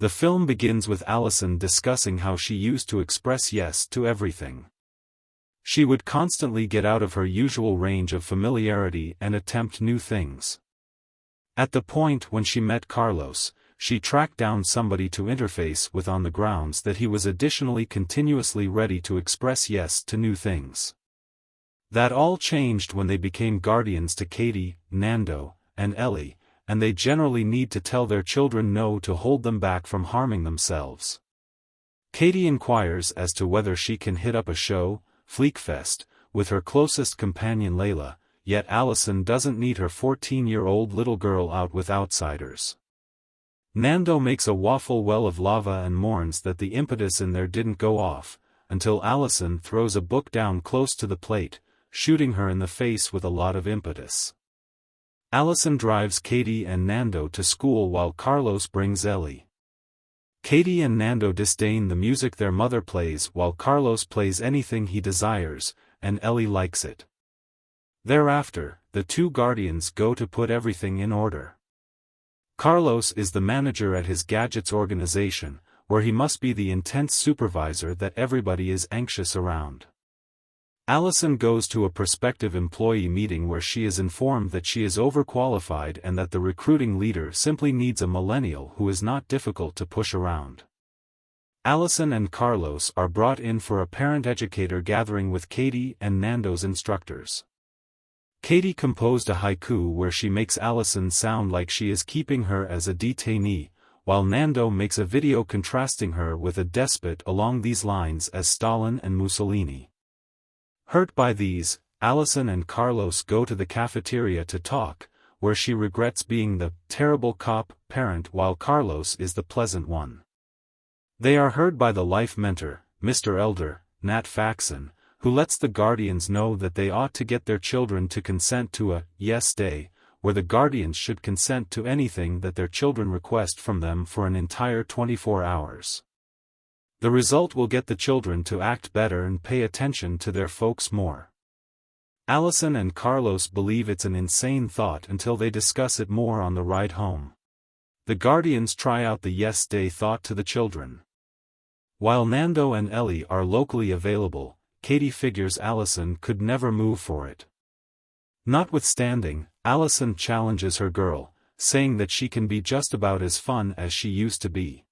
The film begins with Allison discussing how she used to express yes to everything. She would constantly get out of her usual range of familiarity and attempt new things. At the point when she met Carlos, she tracked down somebody to interface with on the grounds that he was additionally continuously ready to express yes to new things. That all changed when they became guardians to Katie, Nando, and Ellie, and they generally need to tell their children no to hold them back from harming themselves. Katie inquires as to whether she can hit up a show, Fleekfest, with her closest companion Layla, yet Allison doesn't need her 14-year-old little girl out with outsiders. Nando makes a waffle well of lava and mourns that the impetus in there didn't go off, until Allison throws a book down close to the plate, shooting her in the face with a lot of impetus. Allison drives Katie and Nando to school while Carlos brings Ellie. Katie and Nando disdain the music their mother plays while Carlos plays anything he desires, and Ellie likes it. Thereafter, the two guardians go to put everything in order. Carlos is the manager at his gadgets organization, where he must be the intense supervisor that everybody is anxious around. Allison goes to a prospective employee meeting where she is informed that she is overqualified and that the recruiting leader simply needs a millennial who is not difficult to push around. Allison and Carlos are brought in for a parent-educator gathering with Katie and Nando's instructors. Katie composed a haiku where she makes Allison sound like she is keeping her as a detainee, while Nando makes a video contrasting her with a despot along these lines as Stalin and Mussolini. Hurt by these, Allison and Carlos go to the cafeteria to talk, where she regrets being the terrible cop parent while Carlos is the pleasant one. They are heard by the life mentor, Mr. Elder, Nat Faxon, who lets the guardians know that they ought to get their children to consent to a yes day, where the guardians should consent to anything that their children request from them for an entire 24 hours. The result will get the children to act better and pay attention to their folks more. Allison and Carlos believe it's an insane thought until they discuss it more on the ride home. The guardians try out the yes day thought to the children. While Nando and Ellie are locally available, Katie figures Allison could never move for it. Notwithstanding, Allison challenges her girl, saying that she can be just about as fun as she used to be.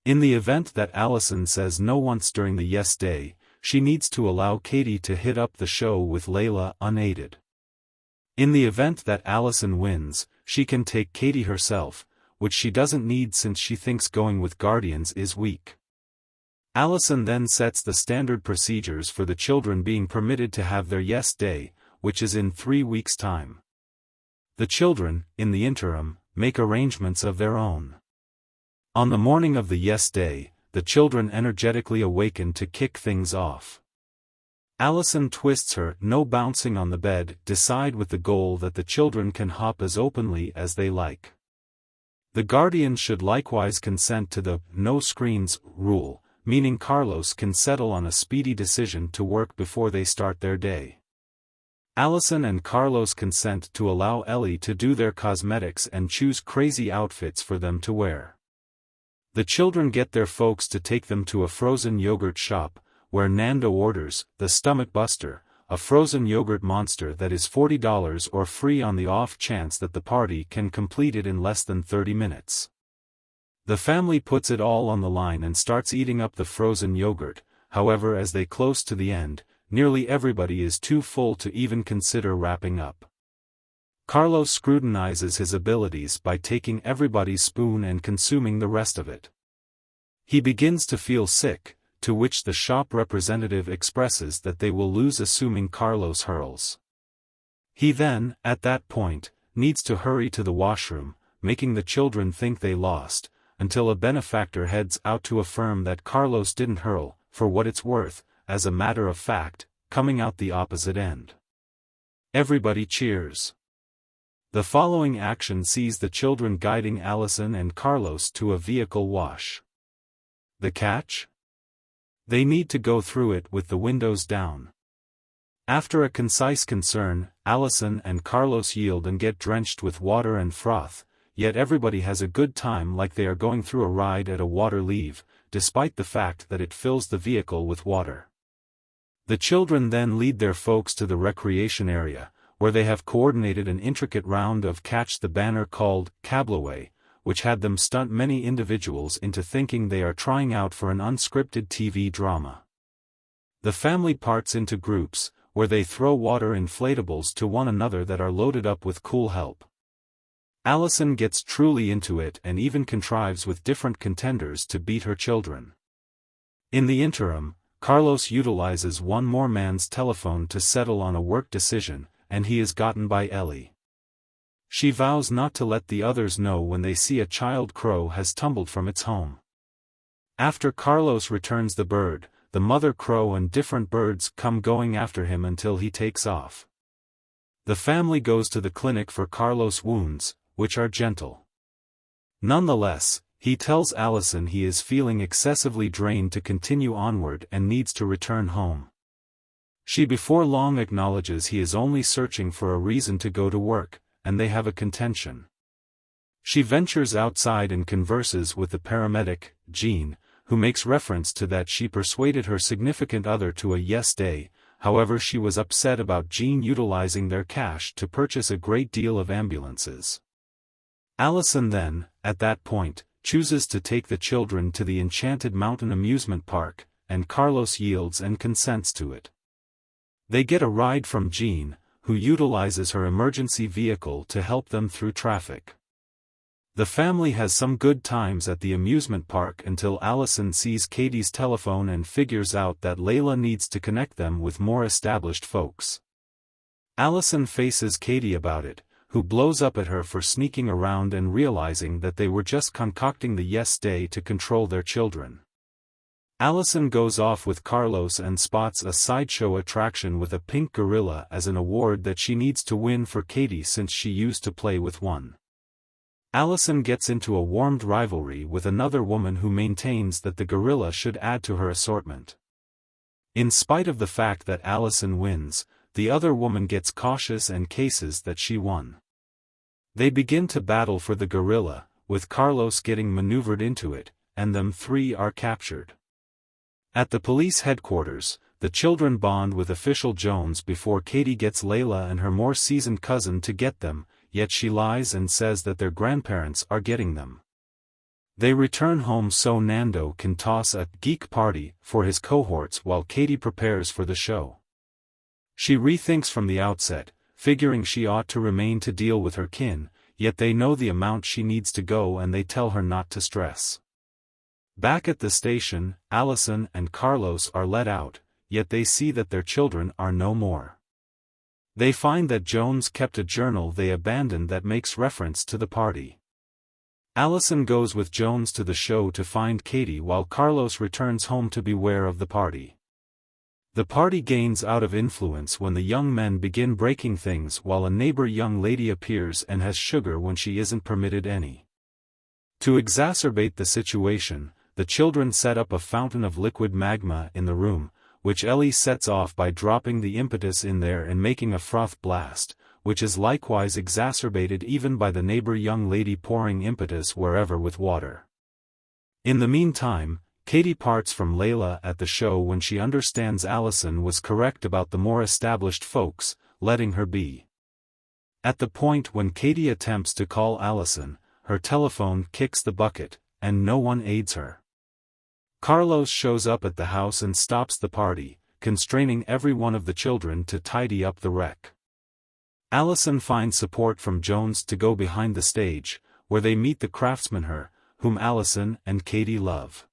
In the event that Allison says no once during the yes day, she needs to allow Katie to hit up the show with Layla unaided. In the event that Allison wins, she can take Katie herself, which she doesn't need since she thinks going with guardians is weak. Allison then sets the standard procedures for the children being permitted to have their yes day, which is in 3 weeks' time. The children, in the interim, make arrangements of their own. On the morning of the yes day, the children energetically awaken to kick things off. Allison twists her no bouncing on the bed decide with the goal that the children can hop as openly as they like. The guardians should likewise consent to the no screens rule, meaning Carlos can settle on a speedy decision to work before they start their day. Allison and Carlos consent to allow Ellie to do their cosmetics and choose crazy outfits for them to wear. The children get their folks to take them to a frozen yogurt shop, where Nando orders the Stomach Buster, a frozen yogurt monster that is $40 or free on the off chance that the party can complete it in less than 30 minutes. The family puts it all on the line and starts eating up the frozen yogurt, however as they close to the end, nearly everybody is too full to even consider wrapping up. Carlos scrutinizes his abilities by taking everybody's spoon and consuming the rest of it. He begins to feel sick, to which the shop representative expresses that they will lose assuming Carlos hurls. He then, at that point, needs to hurry to the washroom, making the children think they lost, until a benefactor heads out to affirm that Carlos didn't hurl, for what it's worth, as a matter of fact, coming out the opposite end. Everybody cheers. The following action sees the children guiding Allison and Carlos to a vehicle wash. The catch? They need to go through it with the windows down. After a concise concern, Allison and Carlos yield and get drenched with water and froth, yet everybody has a good time like they are going through a ride at a water leave, despite the fact that it fills the vehicle with water. The children then lead their folks to the recreation area, where they have coordinated an intricate round of Catch the Banner called Cablaway, which had them stunt many individuals into thinking they are trying out for an unscripted TV drama. The family parts into groups, where they throw water inflatables to one another that are loaded up with cool help. Allison gets truly into it and even contrives with different contenders to beat her children. In the interim, Carlos utilizes one more man's telephone to settle on a work decision, and he is gotten by Ellie. She vows not to let the others know when they see a child crow has tumbled from its home. After Carlos returns the bird, the mother crow and different birds come going after him until he takes off. The family goes to the clinic for Carlos' wounds, which are gentle. Nonetheless, he tells Allison he is feeling excessively drained to continue onward and needs to return home. She before long acknowledges he is only searching for a reason to go to work, and they have a contention. She ventures outside and converses with the paramedic, Jean, who makes reference to that she persuaded her significant other to a yes day. However, she was upset about Jean utilizing their cash to purchase a great deal of ambulances. Allison then, at that point, chooses to take the children to the Enchanted Mountain amusement park, and Carlos yields and consents to it. They get a ride from Jean, who utilizes her emergency vehicle to help them through traffic. The family has some good times at the amusement park until Allison sees Katie's telephone and figures out that Layla needs to connect them with more established folks. Allison faces Katie about it, who blows up at her for sneaking around and realizing that they were just concocting the yes day to control their children. Allison goes off with Carlos and spots a sideshow attraction with a pink gorilla as an award that she needs to win for Katie since she used to play with one. Allison gets into a warmed rivalry with another woman who maintains that the gorilla should add to her assortment. In spite of the fact that Allison wins, the other woman gets cautious and cases that she won. They begin to battle for the gorilla, with Carlos getting maneuvered into it, and them three are captured. At the police headquarters, the children bond with official Jones before Katie gets Layla and her more seasoned cousin to get them, yet she lies and says that their grandparents are getting them. They return home so Nando can toss a geek party for his cohorts while Katie prepares for the show. She rethinks from the outset, figuring she ought to remain to deal with her kin, yet they know the amount she needs to go and they tell her not to stress. Back at the station, Allison and Carlos are let out, yet they see that their children are no more. They find that Jones kept a journal they abandoned that makes reference to the party. Allison goes with Jones to the show to find Katie while Carlos returns home to beware of the party. The party gains out of influence when the young men begin breaking things while a neighbor young lady appears and has sugar when she isn't permitted any. To exacerbate the situation, the children set up a fountain of liquid magma in the room, which Ellie sets off by dropping the impetus in there and making a froth blast, which is likewise exacerbated even by the neighbor young lady pouring impetus wherever with water. In the meantime, Katie parts from Layla at the show when she understands Allison was correct about the more established folks, letting her be. At the point when Katie attempts to call Allison, her telephone kicks the bucket, and no one aids her. Carlos shows up at the house and stops the party, constraining every one of the children to tidy up the wreck. Allison finds support from Jones to go behind the stage, where they meet the craftsman whom Allison and Katie love.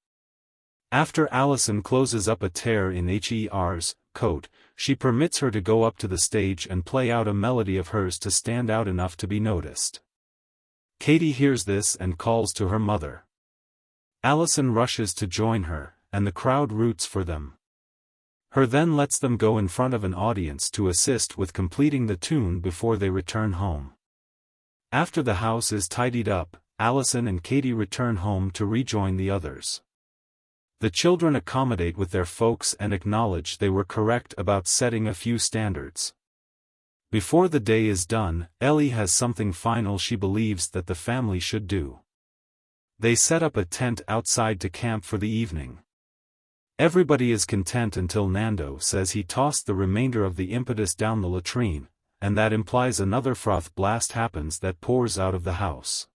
After Allison closes up a tear in Her's coat, she permits her to go up to the stage and play out a melody of hers to stand out enough to be noticed. Katie hears this and calls to her mother. Allison rushes to join her, and the crowd roots for them. Her then lets them go in front of an audience to assist with completing the tune before they return home. After the house is tidied up, Allison and Katie return home to rejoin the others. The children accommodate with their folks and acknowledge they were correct about setting a few standards. Before the day is done, Ellie has something final she believes that the family should do. They set up a tent outside to camp for the evening. Everybody is content until Nando says he tossed the remainder of the impetus down the latrine, and that implies another froth blast happens that pours out of the house.